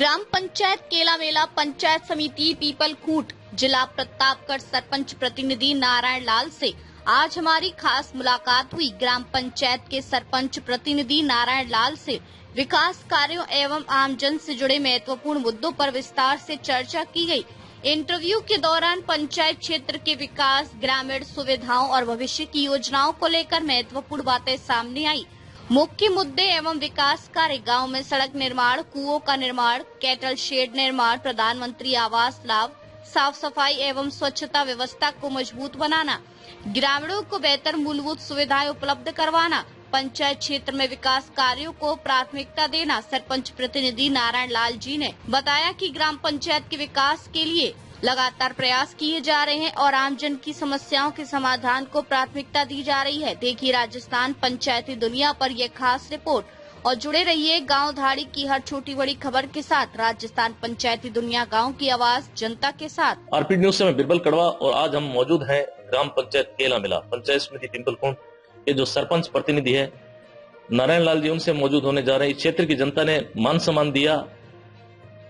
ग्राम पंचायत केला मेला पंचायत समिति पीपल खूंट जिला प्रतापगढ़ सरपंच प्रतिनिधि नारायण लाल से आज हमारी खास मुलाकात हुई। ग्राम पंचायत के सरपंच प्रतिनिधि नारायण लाल से विकास कार्यों एवं आमजन से जुड़े महत्वपूर्ण मुद्दों पर विस्तार से चर्चा की गई। इंटरव्यू के दौरान पंचायत क्षेत्र के विकास, ग्रामीण सुविधाओं और भविष्य की योजनाओं को लेकर महत्वपूर्ण बातें सामने आई। मुख्य मुद्दे एवं विकास कार्य गांव में सड़क निर्माण, कुओं का निर्माण, कैटल शेड निर्माण, प्रधानमंत्री आवास लाभ, साफ सफाई एवं स्वच्छता व्यवस्था को मजबूत बनाना, ग्रामीणों को बेहतर मूलभूत सुविधाएं उपलब्ध करवाना, पंचायत क्षेत्र में विकास कार्यों को प्राथमिकता देना। सरपंच प्रतिनिधि नारायण लाल जी ने बताया कि ग्राम पंचायत के विकास के लिए लगातार प्रयास किए जा रहे हैं और आमजन की समस्याओं के समाधान को प्राथमिकता दी जा रही है। देखिए राजस्थान पंचायती दुनिया पर यह खास रिपोर्ट और जुड़े रहिए गांव धाड़ी की हर छोटी बड़ी खबर के साथ। राजस्थान पंचायती दुनिया, गांव की आवाज जनता के साथ। आरपी न्यूज से मैं बिरबल कड़वा और आज हम मौजूद हैं ग्राम पंचायत केला मेला पंचायत समिति पीपल खूंट के जो सरपंच प्रतिनिधि है नारायण लाल जी, उनसे मौजूद होने जा रहे हैं। इस क्षेत्र की जनता ने मान सम्मान दिया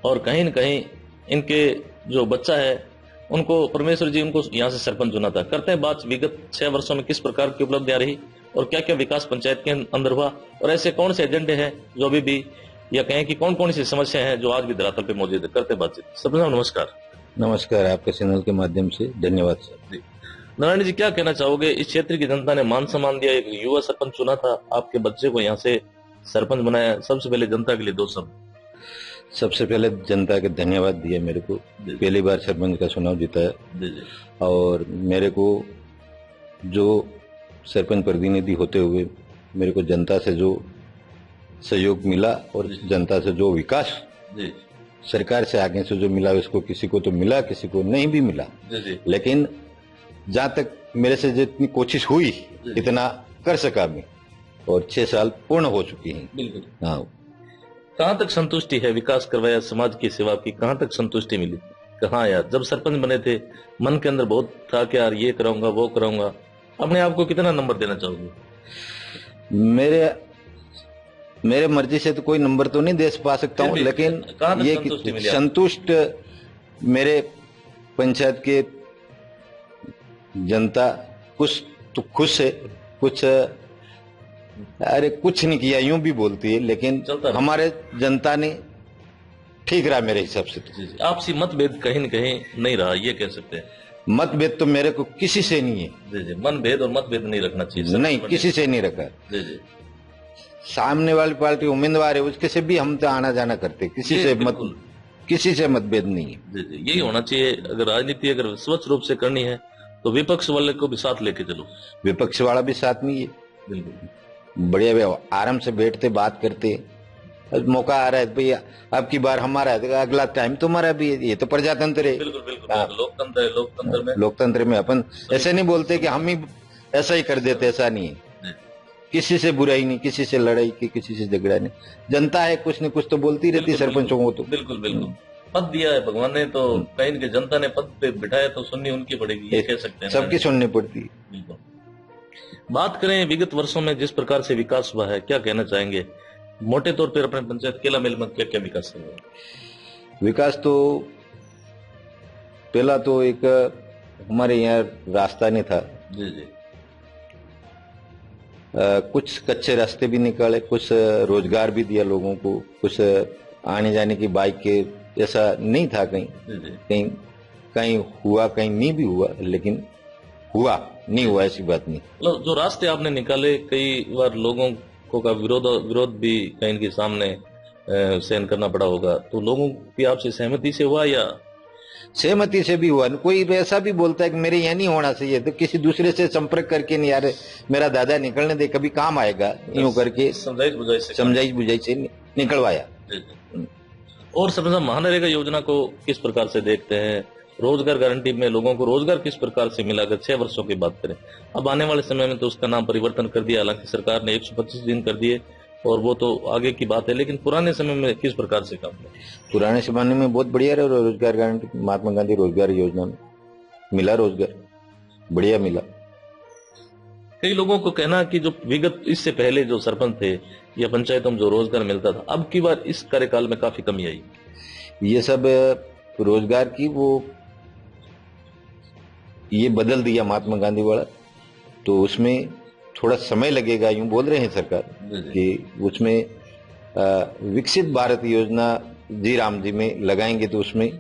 और कहीं न कहीं इनके जो बच्चा है उनको परमेश्वर जी उनको यहाँ से सरपंच चुना था। करते हैं बात विगत 6 वर्षों में किस प्रकार की उपलब्धियां रही और क्या क्या विकास पंचायत के अंदर हुआ और ऐसे कौन से एजेंडे हैं जो अभी भी या कहें कि कौन कौन सी समस्या हैं जो आज भी धरातल पे मौजूद है। करते बातचीत। सबसे नमस्कार। नमस्कार, आपके चैनल के माध्यम से धन्यवाद सर जी। नारायण जी, क्या कहना चाहोगे? इस क्षेत्र की जनता ने मान सम्मान दिया, एक युवा सरपंच चुना था, आपके बच्चे को यहाँ से सरपंच बनाया। सबसे पहले जनता के लिए 2 शब्द। सबसे पहले जनता के धन्यवाद दिया। मेरे को पहली बार सरपंच का चुनाव जीता और मेरे को जो सरपंच प्रतिनिधि होते हुए मेरे को जनता से जो सहयोग मिला और जनता से जो विकास सरकार से आगे से जो मिला, उसको किसी को तो मिला, किसी को नहीं भी मिला, लेकिन जहाँ तक मेरे से जितनी कोशिश हुई इतना कर सका मैं और 6 साल पूर्ण हो चुकी हैं। बिल्कुल। हाँ। कहाँ तक संतुष्टि है? विकास करवाया, समाज की सेवा की, कहाँ तक संतुष्टि मिली? कहाँ यार, जब सरपंच बने थे मन के अंदर बहुत था कि यार ये कराऊंगा वो कराऊंगा। अपने आप को कितना नंबर देना चाहोगे? मेरे मर्जी से तो कोई नंबर तो नहीं दे पा सकता हूँ, लेकिन ये संतुष्ट मेरे पंचायत के जनता कुछ तो खुश है, कुछ अरे कुछ नहीं किया यूं भी बोलती है, लेकिन हमारे जनता ने ठीक रहा मेरे हिसाब से। तो आपसी मतभेद कहीं न कहीं नहीं रहा, ये कह सकते हैं। मतभेद तो मेरे को किसी से नहीं है। जी, मनभेद और मतभेद नहीं रखना चाहिए। नहीं, किसी से नहीं रखा। जी। सामने वाली पार्टी उम्मीदवार है, उसके से भी हम तो आना जाना करते, किसी से मतभेद नहीं है। जी, यही होना चाहिए। अगर राजनीति अगर स्वच्छ रूप से करनी है तो विपक्ष वाले को भी साथ लेके चलो। विपक्ष वाला भी साथ में ही है। बिल्कुल बढ़िया, आराम से बैठते बात करते। मौका आ रहा है भैया, अब की बार हमारा है, अगला टाइम तुम्हारा भी है। ये तो प्रजातंत्र है। बिल्कुल बिल्कुल। लोकतंत्र है। लोकतंत्र में अपन ऐसे नहीं बोलते कि हम ही ऐसा ही कर देते, ऐसा नहीं है। किसी से बुराई नहीं, किसी से लड़ाई की, किसी से झगड़ा नहीं। जनता है, कुछ न कुछ तो बोलती रहती सरपंचों को। तो बिल्कुल बिल्कुल पद दिया है भगवान ने, तो कहीं की जनता ने पद पे बिठाया तो सुननी उनकी पड़ेगी, ये कह सकते हैं। सबकी सुननी पड़ती है। बिल्कुल। बात करें विगत वर्षों में जिस प्रकार से विकास हुआ है, क्या कहना चाहेंगे मोटे तौर पर अपने पंचायत केला मेल में क्या क्या विकास हुआ? विकास तो पहला तो एक हमारे यहाँ रास्ता नहीं था। जी। कुछ कच्चे रास्ते भी निकाले, कुछ रोजगार भी दिया लोगों को, कुछ आने जाने की बाइक के ऐसा नहीं था। कहीं हुआ, कहीं नहीं भी हुआ, लेकिन हुआ नहीं हुआ ऐसी बात नहीं। जो रास्ते आपने निकाले, कई बार लोगों को का विरोध भी कहीं के सामने सहन करना पड़ा होगा, तो लोगों की आपसे सहमति से हुआ या? सहमति से भी हुआ। कोई ऐसा भी बोलता है कि मेरे यहाँ नहीं होना चाहिए, तो किसी दूसरे से संपर्क करके नहीं, यार मेरा दादा निकलने दे, कभी काम आएगा, यूं करके समझाइश बुझाई से निकलवाया। और सबसे महानरेगा योजना को किस प्रकार से देखते हैं? रोजगार गारंटी में लोगों को रोजगार किस प्रकार से मिला? अगर 6 वर्षों की बात करें, अब आने वाले समय में तो उसका नाम परिवर्तन कर दिया, हालांकि सरकार ने 125 दिन कर दिए और वो तो आगे की बात है, लेकिन पुराने समय में किस प्रकार से काम किया? पुराने जमाने में बहुत बढ़िया रहा रोजगार गारंटी, महात्मा गांधी रोजगार योजना में मिला रोजगार, बढ़िया मिला। कई लोगों को कहना कि जो विगत इससे पहले जो सरपंच थे या पंचायतों में जो रोजगार मिलता था, अब की बार इस कार्यकाल में काफी कमी आई। ये सब रोजगार की वो ये बदल दिया महात्मा गांधी वाला, तो उसमें थोड़ा समय लगेगा, यूं बोल रहे हैं सरकार कि उसमें विकसित भारत योजना जी राम जी में लगाएंगे, तो उसमें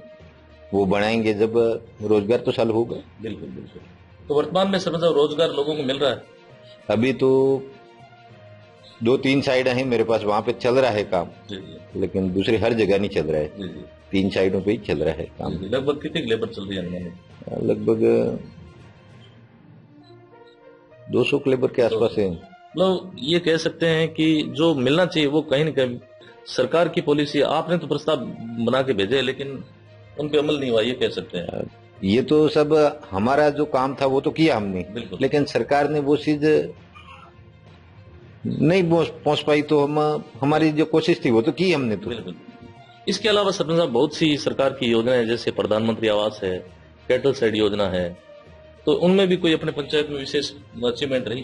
वो बनाएंगे जब रोजगार तो चालू होगा। बिल्कुल बिल्कुल। तो वर्तमान में समझो रोजगार लोगों को मिल रहा है? अभी तो 2-3 साइड हैं मेरे पास, वहां पे चल रहा है काम, लेकिन दूसरी हर जगह नहीं चल रहा है। 3 साइडों पे ही चल रहा है काम। लगभग कितनी लेबर चल रही है? लगभग 200 लेबर के आसपास है। मतलब ये कह सकते हैं कि जो मिलना चाहिए वो कहीं न कहीं सरकार की पॉलिसी, आपने तो प्रस्ताव बना के भेजे लेकिन उन पे अमल नहीं हुआ, ये कह सकते हैं। ये तो सब हमारा जो काम था वो तो किया हमने, लेकिन सरकार ने वो चीज नहीं पहुंच पाई, तो हमारी जो कोशिश थी वो तो की हमने तो। बिल्कुल। इसके अलावा सरपंच साहब बहुत सी सरकार की योजनाएं, जैसे प्रधानमंत्री आवास है, कैटल सेड योजना है, तो उनमें भी कोई अपने पंचायत में विशेष अचीवमेंट रही?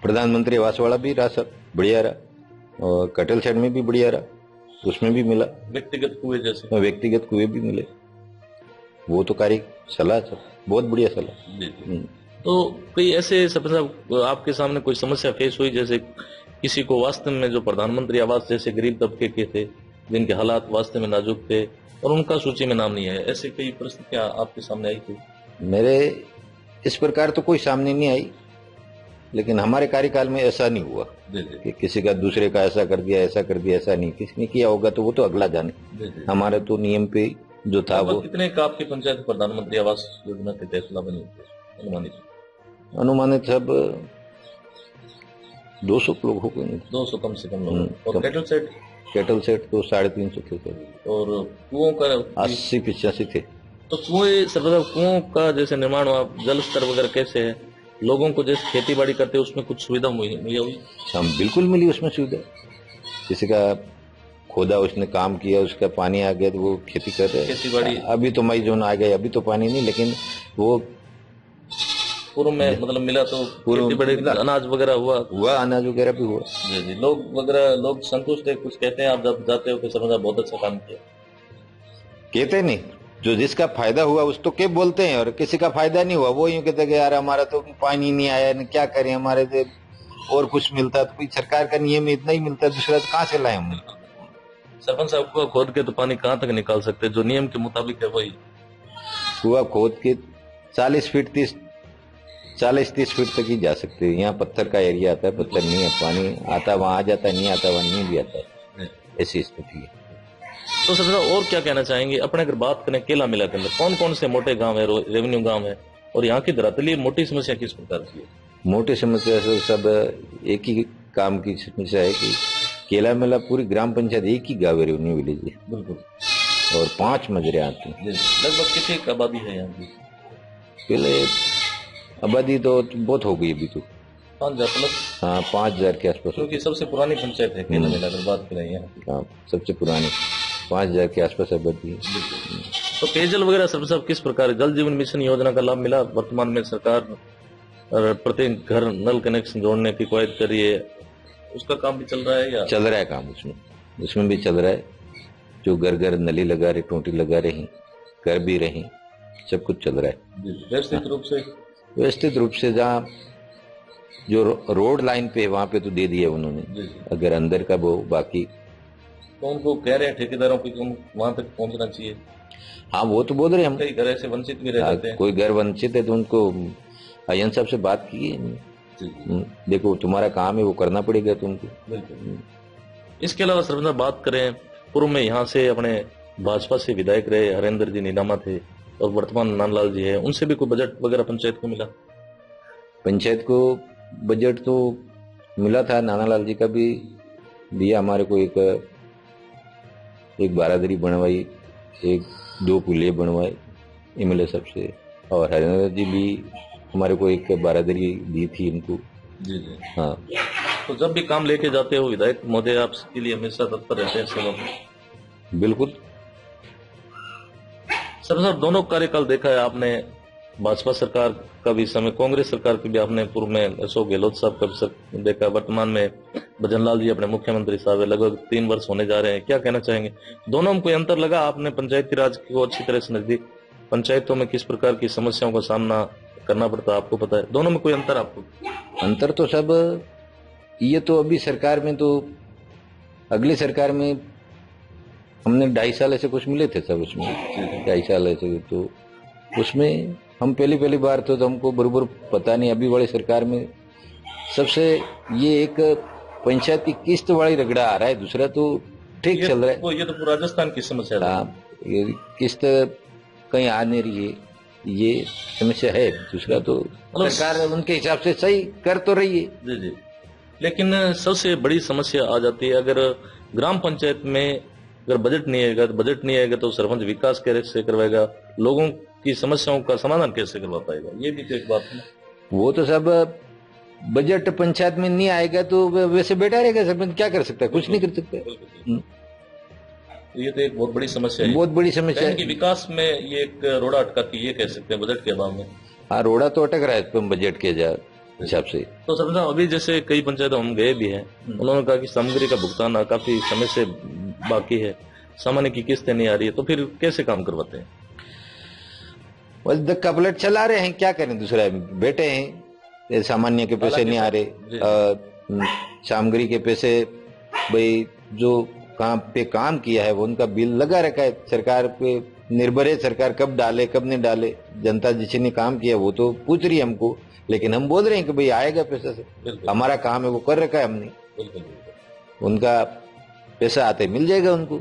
प्रधानमंत्री आवास वाला भी रहा सर, बढ़िया रहा, और कैटल सेड में भी बढ़िया रहा, उसमें भी मिला। व्यक्तिगत कुएं जैसे? व्यक्तिगत कुएं भी मिले, वो तो कार्य सलाह सर, बहुत बढ़िया सलाह। तो कोई ऐसे सरपंच साहब आपके सामने कोई समस्या फेस हुई, जैसे किसी को वास्तव में जो प्रधानमंत्री आवास जैसे गरीब तबके के थे, जिनके हालात वास्तव में नाजुक थे और उनका सूची में नाम नहीं है, ऐसे कई परिस्थितियां आपके सामने आई थी? मेरे इस प्रकार तो कोई सामने नहीं आई, लेकिन हमारे कार्यकाल में ऐसा नहीं हुआ कि किसी का दूसरे का ऐसा कर दिया, ऐसा कर दिया, ऐसा नहीं। किसने किया होगा तो वो तो अगला जाने। हमारे तो नियम पे जो था वो। कितने का आपकी पंचायत प्रधानमंत्री आवास योजना के तहत बनी अनुमानित सब 200 लोग हो गए। 200 कम से कम लोग। और कैटल सेट? कैटल सेट तो 350 थे। और कुओं का 80-85 थे। तो कुओं का जैसे निर्माण हुआ, जल स्तर वगैरह कैसे है? लोगों को जैसे खेती बाड़ी करते उसमें कुछ सुविधा मुहैया हुई? हम बिल्कुल मिली उसमें सुविधा। किसी का खोदा, उसने काम किया, उसका पानी आ गया तो वो खेती कर रहे हैं। खेती बाड़ी अभी तो मई जून आ गए, अभी तो पानी नहीं, लेकिन वो पूर्व में मतलब मिला तो खेती बाड़ी, अनाज वगैरह हुआ, अनाज वगैरह भी हुआ। जी। लोग संतुष्ट है? कुछ कहते हैं आप जब जाते हो कि समझा बहुत अच्छा काम किया? कहते नहीं, जो जिसका फायदा हुआ उस तो क्या बोलते हैं, और किसी का फायदा नहीं हुआ वो यूं कहते हैं यार हमारा तो पानी नहीं आया, क्या करें, हमारे से और कुछ मिलता तो कोई सरकार का नियम इतना ही मिलता है, दूसरा तो कहाँ से लाए हम? सरपंच साहब कुआ खोद के तो पानी कहाँ तक निकाल सकते, जो नियम के मुताबिक है वही? कुआ खोद के 40 फीट 30 फीट तक ही जा सकते हैं। यहाँ पत्थर का एरिया आता है, पत्थर नहीं है, पानी आता वहां आ जाता, नहीं आता वहां नहीं भी आता है, ऐसी स्थिति है। तो सबसे और क्या कहना चाहेंगे? अपने अगर बात करें केला मिला के अंदर कौन कौन से मोटे गांव है, रेवेन्यू गांव है, और यहाँ की धरातलीय मोटी समस्या किस प्रकार की है? मोटी समस्या से सब एक ही काम की समस्या है कि केला मेला पूरी ग्राम पंचायत एक ही गाँव है, रेवेन्यू विलेज है। बिल्कुल। और 5 मजरे आते हैं। लगभग कितनी आबादी है यहाँ की? पहले आबादी तो बहुत हो गई, अभी तो 5000 प्लस। हाँ, 5000 के आसपास, क्योंकि सबसे पुरानी पंचायत है केला मिला अगर बात करें यहाँ की। हाँ, सबसे पुरानी 5000 के आसपास आबादी है। तो पेयजल वगैरह सब किस प्रकार? जल जीवन मिशन योजना का लाभ मिला? वर्तमान में सरकार प्रत्येक घर नल कनेक्शन जोड़ने की कवायद कर रही है, उसका काम भी चल रहा है या? चल रहा है काम, उसमें भी चल रहा है। जो घर घर नली लगा रहे, टोटी लगा रहे हैं, कर भी रहे, सब कुछ चल रहा है व्यवस्थित रूप से। जहाँ जो रोड लाइन पे है वहां पे तो दे दिया उन्होंने, अगर अंदर का वो बाकी तो उनको कह रहे हैं ठेकेदारों की वहां तक पहुंचना चाहिए। हाँ, वो तो बोल रहे हैं हम। कई घर ऐसे वंचित भी रह जाते हैं। कोई घर वंचित है तो उनको अयन साहब से बात की है, देखो तुम्हारा काम है वो करना पड़ेगा तुमको। बिल्कुल। इसके अलावा सरपंच बात करें, पूर्व में यहाँ से अपने भाजपा से विधायक रहे हरेंद्र जी नीलामा थे और वर्तमान नानलाल जी है, उनसे भी कोई बजट वगैरह पंचायत को मिला? पंचायत को बजट तो मिला था, नानालाल जी का भी दिया हमारे को। एक बारादरी बनवाई, 1-2 पुलिया बनवाए एमएलए साहब से, और हरिंदर जी भी हमारे को एक बारादरी दी थी इनको। जी। हाँ। तो जब भी काम लेके जाते हो विधायक महोदय आपके लिए हमेशा तत्पर रहते हैं सेवा में? बिल्कुल। सर दोनों कार्यकाल देखा है आपने, भाजपा सरकार का भी समय, कांग्रेस सरकार की भी आपने पूर्व में अशोक गहलोत साहब का भी देखा, वर्तमान में भजनलाल जी अपने मुख्यमंत्री साहब है, लगभग 3 वर्ष होने जा रहे हैं, क्या कहना चाहेंगे? दोनों में कोई अंतर लगा? आपने पंचायती राज को अच्छी तरह से नजदीक, पंचायतों में किस प्रकार की समस्याओं का सामना करना पड़ता है आपको पता है, दोनों में कोई अंतर आपको? अंतर तो सब ये तो अभी सरकार में तो अगली सरकार में हमने 2.5 साल ऐसे कुछ मिले थे सब उसमें, 2.5 साल ऐसे, तो उसमें हम पहली बार तो हमको बरोबर पता नहीं। अभी वाली सरकार में सबसे ये एक पंचायती किस्त वाली रगड़ा आ रहा है, दूसरा तो ठीक चल रहा है। ये तो पूरा राजस्थान की समस्या है। ये किस्त कहीं आ नहीं रही है, ये समस्या है। दूसरा तो सरकार उनके हिसाब से सही कर तो रही है। जी जी, लेकिन सबसे बड़ी समस्या आ जाती है अगर ग्राम पंचायत में अगर बजट नहीं आएगा, तो बजट नहीं आएगा तो सरपंच विकास कैसे करवाएगा, लोगों की समस्याओं का समाधान कैसे करवा पाएगा, ये भी तो एक बात है। वो तो सब बजट पंचायत में नहीं आएगा तो वैसे बैठा रहेगा सरपंच, क्या कर सकता है? कुछ नहीं कर सकता। ये तो एक बहुत बड़ी समस्या है, बहुत बड़ी समस्या है कि विकास में ये एक रोड़ा अटकाती, ये कह सकते हैं बजट के अभाव में। हाँ, रोड़ा तो अटक रहा है बजट के हिसाब से। तो सरपंच अभी जैसे कई पंचायतों हम गए भी हैं, उन्होंने कहा कि सामग्री का भुगतान काफी समय से बाकी है, सामान्य की किस्तें नहीं आ रही है, तो फिर कैसे काम करवाते हैं? बस धक्का पलट चला रहे हैं, क्या करें? दूसरा बैठे हैं, सामान्य के पैसे नहीं आ रहे, सामग्री के पैसे भाई जो काम पे काम किया है वो उनका बिल लगा रखा है, सरकार पे निर्भर है, सरकार कब डाले कब नहीं डाले। जनता जिसने काम किया वो तो पूछ रही है हमको, लेकिन हम बोल रहे हैं कि भाई आएगा पैसा से, हमारा काम है वो कर रखा है हमने, उनका पैसा आते मिल जाएगा उनको।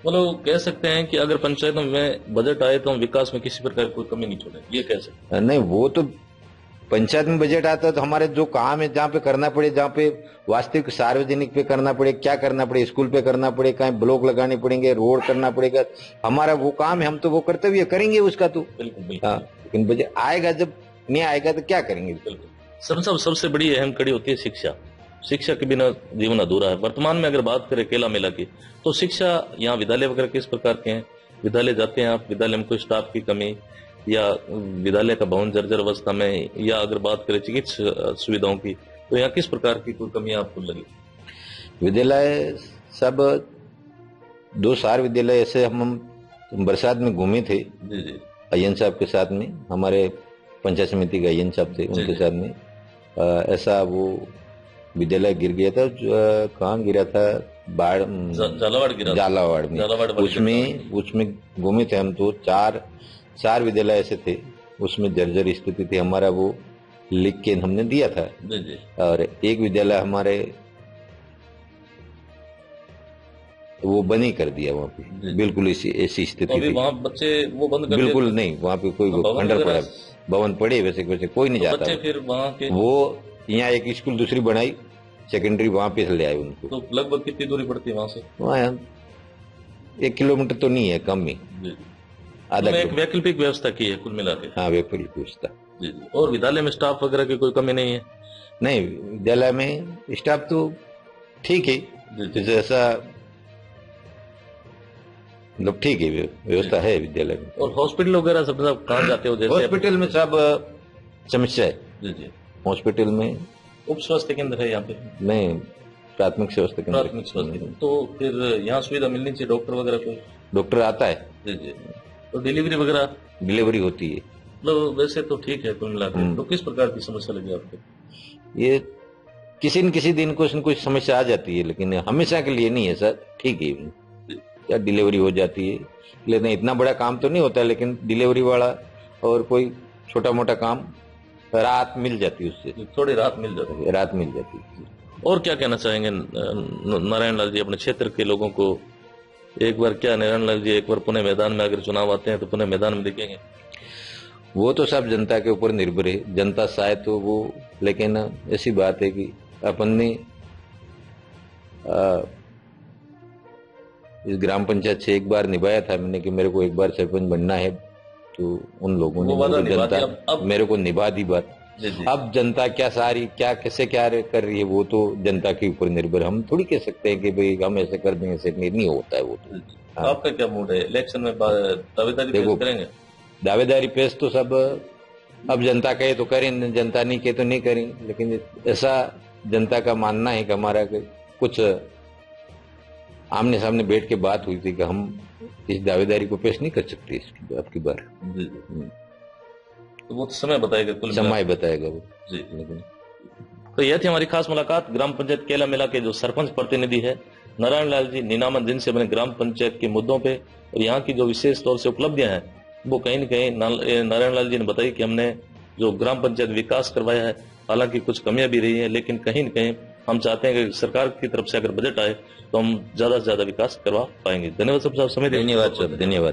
मतलब कह सकते हैं कि अगर पंचायतों में बजट आए तो हम विकास में किसी प्रकार की कोई कमी नहीं छोड़े, ये कह सकते हैं? नहीं, वो तो पंचायत में बजट आता है तो हमारे जो काम है जहाँ पे करना पड़े, जहाँ पे वास्तविक सार्वजनिक पे करना पड़े, क्या करना पड़े, स्कूल पे करना पड़े, कहीं ब्लॉक लगाने पड़ेंगे, रोड करना पड़ेगा, हमारा वो काम है, हम तो वो कर्तव्य करेंगे उसका तो। हाँ, लेकिन बजट आएगा, जब नहीं आएगा तो क्या करेंगे? सबसे बड़ी अहम कड़ी होती है शिक्षा। शिक्षा के बिना जीवन अधूरा है। वर्तमान में अगर बात करें केला मेला की, तो शिक्षा यहाँ विद्यालय वगैरह किस प्रकार के हैं? विद्यालय जाते हैं आप, विद्यालय में कोई स्टाफ की कमी या विद्यालय का भवन जर्जर अवस्था में, या अगर बात करें चिकित्सा सुविधाओं की, तो यहाँ किस प्रकार की कोई कमी आपको लगी? विद्यालय सब 2 सार विद्यालय ऐसे हम बरसात में घूमे थे अय्यन साहब के साथ में, हमारे पंचायत समिति के अय्यन साहब थे, उनके साथ में ऐसा वो विद्यालय गिर गया था। कहाँ गिरा था? बाढ़, झालावाड़ में। उसमें घूमे थे हम, तो 4 विद्यालय ऐसे थे, उसमें जर्जर स्थिति थी। हमारा वो लिख के हमने दिया था, और एक विद्यालय हमारे वो बंद ही कर दिया वहाँ पे, बिल्कुल ऐसी स्थिति थी। वहाँ बच्चे वो बंद कर बिल्कुल नहीं, वहाँ पे कोई खंडर पड़ा, भवन पड़े वैसे कोई नहीं जाता। फिर वहाँ के वो यहाँ एक स्कूल दूसरी बनाई, सेकेंडरी, वहाँ पे ले आए उनको। तो लगभग कितनी दूरी पड़ती है वहाँ से? वहाँ 1 किलोमीटर तो नहीं है, कम ही, आधा। एक वैकल्पिक व्यवस्था की है कुल मिला के? हाँ, वैकल्पिक व्यवस्था। और विद्यालय में स्टाफ वगैरह की कोई कमी नहीं है? नहीं, विद्यालय में स्टाफ तो ठीक है, जैसे ऐसा मतलब ठीक है, व्यवस्था है विद्यालय में। और हॉस्पिटल वगैरह सब कहाँ जाते हो? जैसे हॉस्पिटल में सब समस्या है। जी, हॉस्पिटल में उप स्वास्थ्य केंद्र है यहाँ पे? नहीं, प्राथमिक स्वास्थ्य केंद्र। प्राथमिक स्वास्थ्य केंद्र। तो फिर यहाँ सुविधा मिलनी चाहिए, डॉक्टर वगैरह को? डॉक्टर आता है। जी। तो डिलीवरी वगैरह? डिलीवरी होती है। मतलब वैसे तो ठीक है कुल मिलाकर। तो किस प्रकार की समस्या लगी आपको? ये किसी न किसी दिन कुछ न कुछ समस्या आ जाती है, लेकिन हमेशा के लिए नहीं है सर, ठीक है, या डिलीवरी हो जाती है। लेकिन इतना बड़ा काम तो नहीं होता, लेकिन डिलीवरी वाला और कोई छोटा मोटा काम राहत मिल जाती है, उससे थोड़ी राहत मिल जाती है। राहत मिल जाती है। और क्या कहना चाहेंगे नारायण लाल जी अपने क्षेत्र के लोगों को? एक बार क्या नारायण लाल जी एक बार पुणे मैदान में अगर चुनाव आते हैं तो पुणे मैदान में दिखेंगे? वो तो सब जनता के ऊपर निर्भर है, जनता चाहे तो वो, लेकिन ऐसी बात है कि अपन ने इस ग्राम पंचायत से एक बार निभाया था मैंने कि मेरे को एक बार सरपंच बनना है, तो उन लोगों ने जनता मेरे को निभा दी बात। अब जनता क्या सारी क्या कैसे क्या कर रही है वो तो जनता के ऊपर निर्भर। हम थोड़ी कह सकते हैं कि भाई हम ऐसे कर देंगे, ऐसे नहीं होता है वो तो। आपका क्या मूड है इलेक्शन में? दावेदारी पेश करेंगे? दावेदारी पेश तो सब अब जनता कहे तो करें, जनता नहीं कहे तो नहीं करें, लेकिन ऐसा जनता का मानना है कि हमारा कुछ आमने सामने बैठ के बात हुई थी कि हम इस दावेदारी को पेश नहीं कर सकते इसकी आपकी बार। तो वो समय बताएगा, कुल समय बताएगा वो जी। तो यह थी हमारी खास मुलाकात ग्राम पंचायत केला मेला के जो सरपंच प्रतिनिधि है नारायण लाल जी नीनामन, जिनसे अपने ग्राम पंचायत के मुद्दों पे और यहाँ की जो विशेष तौर से उपलब्धियां हैं वो कहीं न कहीं नारायण लाल जी ने बताई कि हमने जो ग्राम पंचायत विकास करवाया है, हालांकि कुछ कमियां भी रही हैं, लेकिन कहीं न कहीं हम चाहते हैं कि सरकार की तरफ से अगर बजट आए तो हम ज्यादा से ज्यादा विकास करवा पाएंगे। धन्यवाद साहब, समय देने। धन्यवाद।